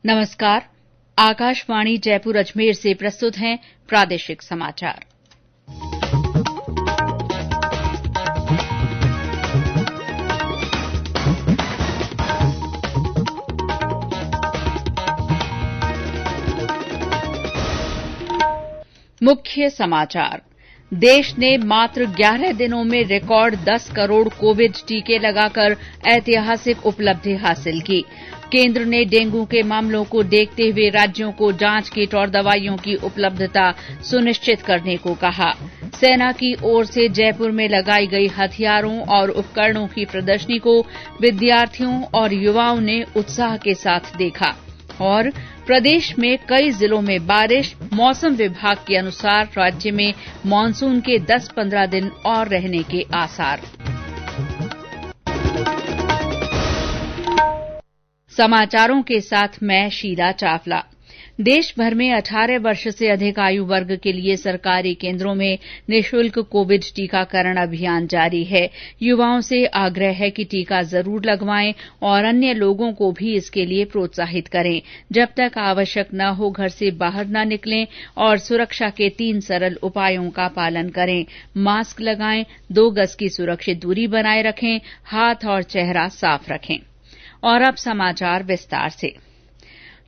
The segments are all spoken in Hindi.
नमस्कार। आकाशवाणी जयपुर अजमेर से प्रस्तुत हैं प्रादेशिक समाचार। मुख्य समाचार। देश ने मात्र 11 दिनों में रिकॉर्ड 10 करोड़ कोविड टीके लगाकर ऐतिहासिक उपलब्धि हासिल की। केंद्र ने डेंगू के मामलों को देखते हुए राज्यों को जांच किट और दवाइयों की उपलब्धता सुनिश्चित करने को कहा। सेना की ओर से जयपुर में लगाई गई हथियारों और उपकरणों की प्रदर्शनी को विद्यार्थियों और युवाओं ने उत्साह के साथ देखा। और प्रदेश में कई जिलों में बारिश, मौसम विभाग के अनुसार राज्य में मानसून के 10-15 दिन और रहने के आसार। समाचारों के साथ मैं शीला चावला। देश भर में 18 वर्ष से अधिक आयु वर्ग के लिए सरकारी केंद्रों में निःशुल्क कोविड टीकाकरण अभियान जारी है। युवाओं से आग्रह है कि टीका जरूर लगवाएं और अन्य लोगों को भी इसके लिए प्रोत्साहित करें। जब तक आवश्यक न हो घर से बाहर न निकलें और सुरक्षा के 3 सरल उपायों का पालन करें। मास्क लगाएं, 2 गज की सुरक्षित दूरी बनाए रखें, हाथ और चेहरा साफ रखें। और अब समाचार विस्तार से।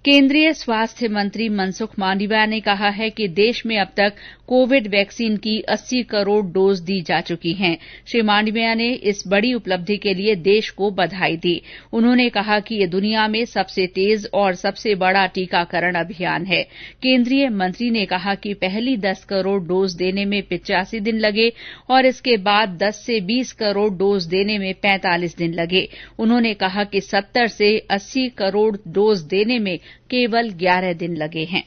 केंद्रीय स्वास्थ्य मंत्री मनसुख मांडविया ने कहा है कि देश में अब तक कोविड वैक्सीन की 80 करोड़ डोज दी जा चुकी हैं। श्री मांडविया ने इस बड़ी उपलब्धि के लिए देश को बधाई दी। उन्होंने कहा कि ये दुनिया में सबसे तेज और सबसे बड़ा टीकाकरण अभियान है। केंद्रीय मंत्री ने कहा कि पहली 10 करोड़ डोज देने में 85 दिन लगे और इसके बाद 10 से 20 करोड़ डोज देने में 45 दिन लगे। उन्होंने कहा कि 70 से 80 करोड़ डोज देने में केवल 11 दिन लगे हैं।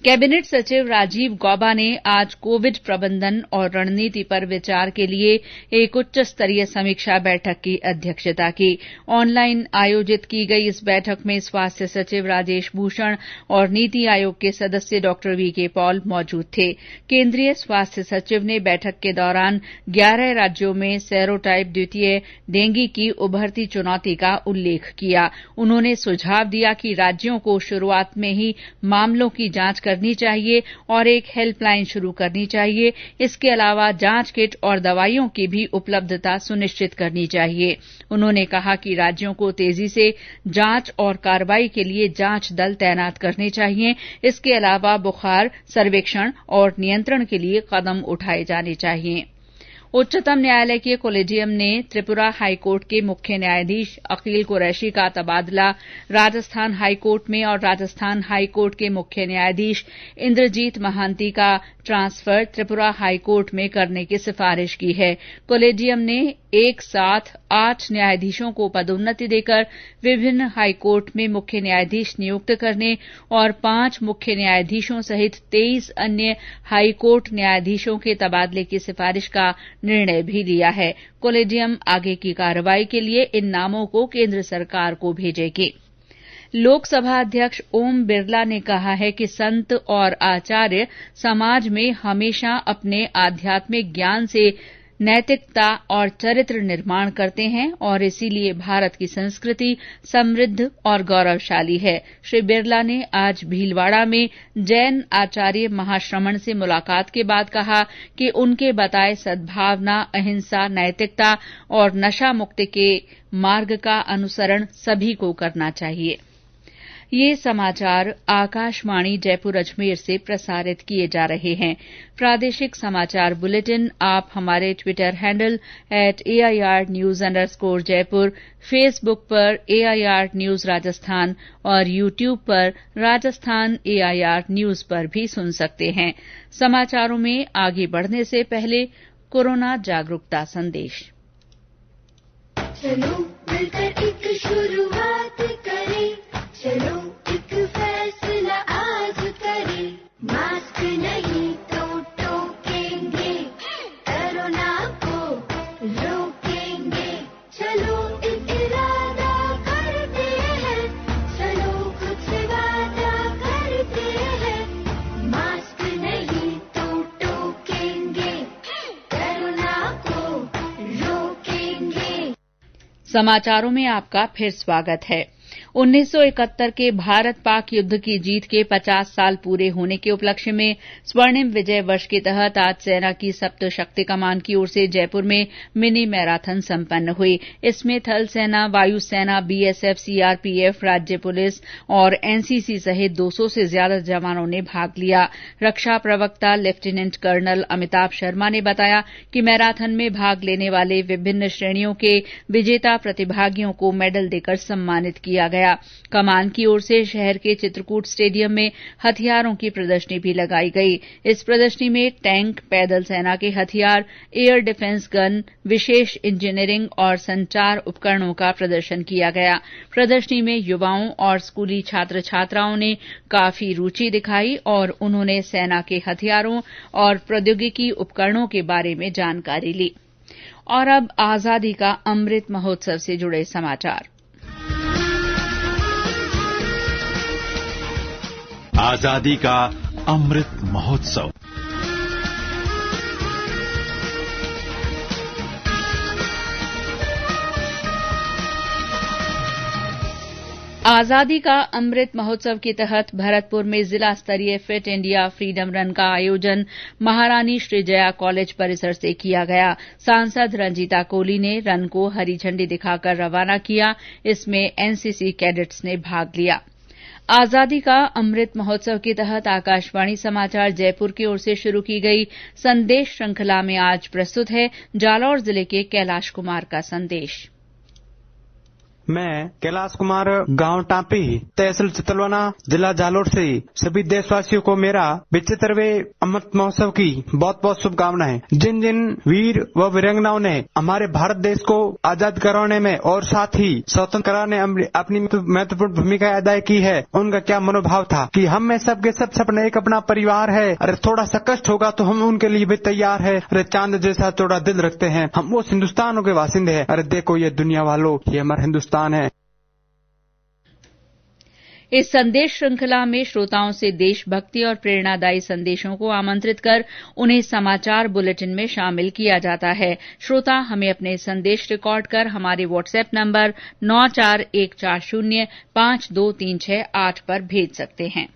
कैबिनेट सचिव राजीव गौबा ने आज कोविड प्रबंधन और रणनीति पर विचार के लिए एक उच्च स्तरीय समीक्षा बैठक की अध्यक्षता की। ऑनलाइन आयोजित की गई इस बैठक में स्वास्थ्य सचिव राजेश भूषण और नीति आयोग के सदस्य डॉ वीके पॉल मौजूद थे। केंद्रीय स्वास्थ्य सचिव ने बैठक के दौरान 11 राज्यों में सेरोटाइप द्वितीय डेंगू की उभरती चुनौती का उल्लेख किया। उन्होंने सुझाव दिया कि राज्यों को शुरूआत में ही मामलों की जांच करनी चाहिए और एक हेल्पलाइन शुरू करनी चाहिए। इसके अलावा जांच किट और दवाइयों की भी उपलब्धता सुनिश्चित करनी चाहिए। उन्होंने कहा कि राज्यों को तेजी से जांच और कार्रवाई के लिए जांच दल तैनात करने चाहिए। इसके अलावा बुखार सर्वेक्षण और नियंत्रण के लिए कदम उठाए जाने चाहिए। उच्चतम न्यायालय के कोलेजियम ने त्रिपुरा हाईकोर्ट के मुख्य न्यायाधीश अकील कुरैशी का तबादला राजस्थान हाईकोर्ट में और राजस्थान हाईकोर्ट के मुख्य न्यायाधीश इंद्रजीत महांती का ट्रांसफर त्रिपुरा हाईकोर्ट में करने की सिफारिश की है। कोलेजियम ने एक साथ 8 न्यायाधीशों को पदोन्नति देकर विभिन्न हाईकोर्ट में मुख्य न्यायाधीश नियुक्त करने और 5 मुख्य न्यायाधीशों सहित 23 अन्य हाईकोर्ट न्यायाधीशों के तबादले की सिफारिश का निर्णय भी लिया है। कोलेजियम आगे की कार्रवाई के लिए इन नामों को केंद्र सरकार को भेजेगी। लोकसभा अध्यक्ष ओम बिरला ने कहा है कि संत और आचार्य समाज में हमेशा अपने आध्यात्मिक ज्ञान से नैतिकता और चरित्र निर्माण करते हैं और इसीलिए भारत की संस्कृति समृद्ध और गौरवशाली है। श्री बिरला ने आज भीलवाड़ा में जैन आचार्य महाश्रमण से मुलाकात के बाद कहा कि उनके बताए सद्भावना, अहिंसा, नैतिकता और नशा मुक्ति के मार्ग का अनुसरण सभी को करना चाहिए। ये समाचार आकाशवाणी जयपुर अजमेर से प्रसारित किए जा रहे हैं। प्रादेशिक समाचार बुलेटिन आप हमारे ट्विटर हैंडल @AIRnews_जयपुर, फेसबुक पर AIR न्यूज राजस्थान और यूट्यूब पर राजस्थान AIR न्यूज पर भी सुन सकते हैं। समाचारों में आगे बढ़ने से पहले कोरोना जागरूकता संदेश। चलो मिलकर एक शुरुआत करें, चलो एक फैसला आज करें। मास्क नहीं तो टोकेंगे, कोरोना को रोकेंगे। चलो एक इरादा करते हैं, चलो कुछ वादा करते हैं। मास्क नहीं तो टोकेंगे, कोरोना को रोकेंगे। समाचारों में आपका फिर स्वागत है। 1971 के भारत पाक युद्ध की जीत के 50 साल पूरे होने के उपलक्ष्य में स्वर्णिम विजय वर्ष के तहत आज सेना की सप्त शक्ति कमान की ओर से जयपुर में मिनी मैराथन संपन्न हुई। इसमें थल सेना, वायु सेना, बीएसएफ, सीआरपीएफ, राज्य पुलिस और एनसीसी सहित 200 से ज्यादा जवानों ने भाग लिया। रक्षा प्रवक्ता लेफ्टिनेंट कर्नल अमिताभ शर्मा ने बताया कि मैराथन में भाग लेने वाले विभिन्न श्रेणियों के विजेता प्रतिभागियों को मेडल देकर सम्मानित किया गया। कमान की ओर से शहर के चित्रकूट स्टेडियम में हथियारों की प्रदर्शनी भी लगाई गई। इस प्रदर्शनी में टैंक, पैदल सेना के हथियार, एयर डिफेंस गन, विशेष इंजीनियरिंग और संचार उपकरणों का प्रदर्शन किया गया। प्रदर्शनी में युवाओं और स्कूली छात्र छात्राओं ने काफी रुचि दिखाई और उन्होंने सेना के हथियारों और प्रौद्योगिकी उपकरणों के बारे में जानकारी ली। और अब आजादी का अमृत महोत्सव से जुड़े समाचार। आजादी का अमृत महोत्सव। आजादी का अमृत महोत्सव के तहत भरतपुर में जिला स्तरीय फिट इंडिया फ्रीडम रन का आयोजन महारानी श्रीजया कॉलेज परिसर से किया गया। सांसद रंजीता कोली ने रन को हरी झंडी दिखाकर रवाना किया। इसमें एनसीसी कैडेट्स ने भाग लिया। आजादी का अमृत महोत्सव के तहत आकाशवाणी समाचार जयपुर की ओर से शुरू की गई संदेश श्रृंखला में आज प्रस्तुत है जालौर जिले के कैलाश कुमार का संदेश। मैं कैलाश कुमार, गांव टांपी, तहसील चितलवाना, जिला जालोर से सभी देशवासियों को मेरा 75वें अमृत महोत्सव की बहुत बहुत शुभकामनाएं। जिन जिन वीर व वीरांगनाओं ने हमारे भारत देश को आजाद करवाने में और साथ ही स्वतंत्र कराने में अपनी महत्वपूर्ण भूमिका अदा की है, उनका क्या मनोभाव था कि हम में सबके सब सपने एक अपना परिवार है। अरे थोड़ा सा कष्ट होगा तो हम उनके लिए भी तैयार है। अरे चांद जैसा चौड़ा दिल रखते हैं, हम उस हिंदुस्तान के वासिंदे हैं। अरे देखो ये दुनिया वालों, ये हमारा हिंदुस्तान है। इस संदेश श्रृंखला में श्रोताओं से देशभक्ति और प्रेरणादायी संदेशों को आमंत्रित कर उन्हें समाचार बुलेटिन में शामिल किया जाता है। श्रोता हमें अपने संदेश रिकॉर्ड कर हमारे व्हाट्सएप नंबर 9414052368 पर भेज सकते हैं।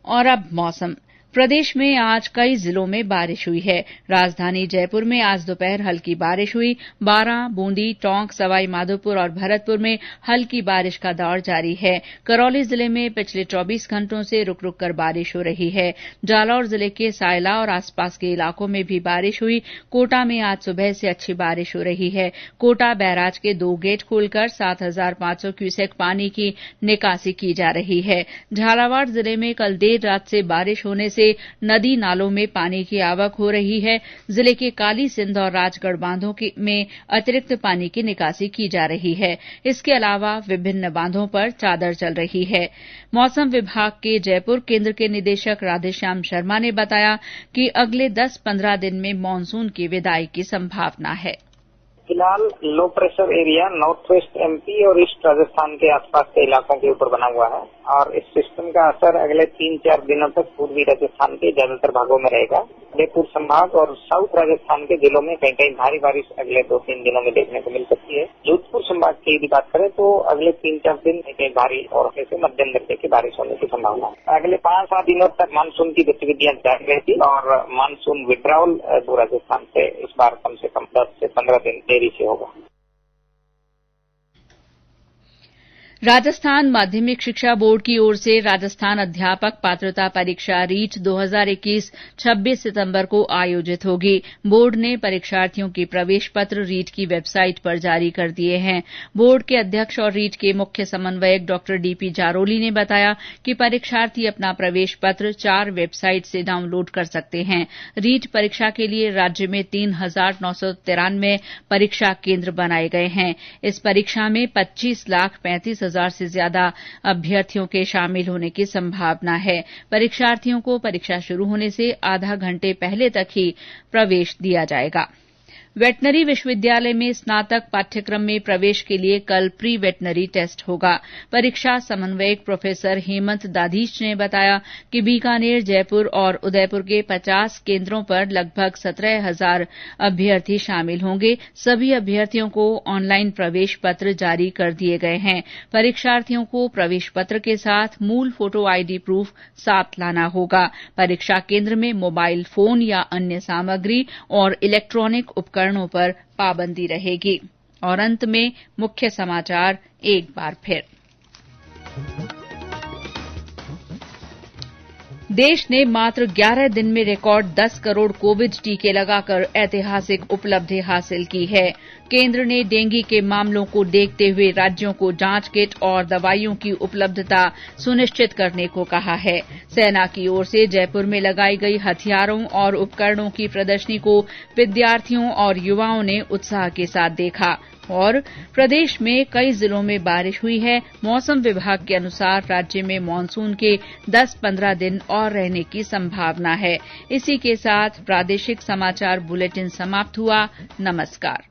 और अब मौसम। प्रदेश में आज कई जिलों में बारिश हुई है। राजधानी जयपुर में आज दोपहर हल्की बारिश हुई। बारां, बूंदी, टोंक, सवाई माधोपुर और भरतपुर में हल्की बारिश का दौर जारी है। करौली जिले में पिछले 24 घंटों से रुक रुक कर बारिश हो रही है। जालौर जिले के सायला और आसपास के इलाकों में भी बारिश हुई। कोटा में आज सुबह से अच्छी बारिश हो रही है। कोटा बैराज के 2 गेट खोलकर 7500 क्यूसेक पानी की निकासी की जा रही है। झालावाड़ जिले में कल देर रात से बारिश होने से नदी नालों में पानी की आवक हो रही है। जिले के काली सिंध और राजगढ़ बांधों में अतिरिक्त पानी की निकासी की जा रही है। इसके अलावा विभिन्न बांधों पर चादर चल रही है। मौसम विभाग के जयपुर केंद्र के निदेशक राधेश्याम शर्मा ने बताया कि अगले 10-15 दिन में मानसून की विदाई की संभावना है। फिलहाल low pressure area north west MP और ईस्ट राजस्थान के आसपास के इलाकों के ऊपर बना हुआ है और इस सिस्टम का असर अगले 3-4 दिनों तक पूर्वी राजस्थान के ज्यादातर भागों में रहेगा। जयपुर संभाग और साउथ राजस्थान के जिलों में कहीं कहीं भारी बारिश अगले 2-3 दिनों में देखने को मिल सकती है। जोधपुर संभाग की यदि बात करें तो अगले 3-4 दिन कहीं भारी और हल्के से मध्यम दर्जे की बारिश होने की संभावना है। अगले 5-7 दिनों तक मानसून की गतिविधियां जारी रहती और मानसून विड्रॉल राजस्थान से इस बार कम से कम 10 से 15 दिन देरी से होगा। राजस्थान माध्यमिक शिक्षा बोर्ड की ओर से राजस्थान अध्यापक पात्रता परीक्षा रीट 2021 26 सितंबर को आयोजित होगी। बोर्ड ने परीक्षार्थियों के प्रवेश पत्र रीट की वेबसाइट पर जारी कर दिए हैं। बोर्ड के अध्यक्ष और रीट के मुख्य समन्वयक डॉ डीपी जारोली ने बताया कि परीक्षार्थी अपना प्रवेश पत्र 4 वेबसाइट से डाउनलोड कर सकते हैं। रीट परीक्षा के लिए राज्य में 3,993 परीक्षा केंद्र बनाए गए हैं। इस परीक्षा में 25,35,000 से ज्यादा अभ्यर्थियों के शामिल होने की संभावना है। परीक्षार्थियों को परीक्षा शुरू होने से आधा घंटे पहले तक ही प्रवेश दिया जाएगा। वेटनरी विश्वविद्यालय में स्नातक पाठ्यक्रम में प्रवेश के लिए कल प्री वेटनरी टेस्ट होगा। परीक्षा समन्वयक प्रोफेसर हेमंत दाधीच ने बताया कि बीकानेर, जयपुर और उदयपुर के 50 केन्द्रों पर लगभग 17,000 अभ्यर्थी शामिल होंगे। सभी अभ्यर्थियों को ऑनलाइन प्रवेश पत्र जारी कर दिए गए हैं। परीक्षार्थियों को प्रवेश पत्र के साथ मूल फोटो आईडी प्रूफ साथ लाना होगा। परीक्षा केन्द्र में मोबाइल फोन या अन्य सामग्री और इलेक्ट्रॉनिक उपकरणों पर पाबंदी रहेगी। और अंत में मुख्य समाचार एक बार फिर। देश ने मात्र 11 दिन में रिकॉर्ड 10 करोड़ कोविड टीके लगाकर ऐतिहासिक उपलब्धि हासिल की है। केंद्र ने डेंगू के मामलों को देखते हुए राज्यों को जांच किट और दवाइयों की उपलब्धता सुनिश्चित करने को कहा है। सेना की ओर से जयपुर में लगाई गई हथियारों और उपकरणों की प्रदर्शनी को विद्यार्थियों और युवाओं ने उत्साह के साथ देखा। और प्रदेश में कई जिलों में बारिश हुई है। मौसम विभाग के अनुसार राज्य में मानसून के 10-15 दिन और रहने की संभावना है। इसी के साथ प्रादेशिक समाचार बुलेटिन समाप्त हुआ। नमस्कार।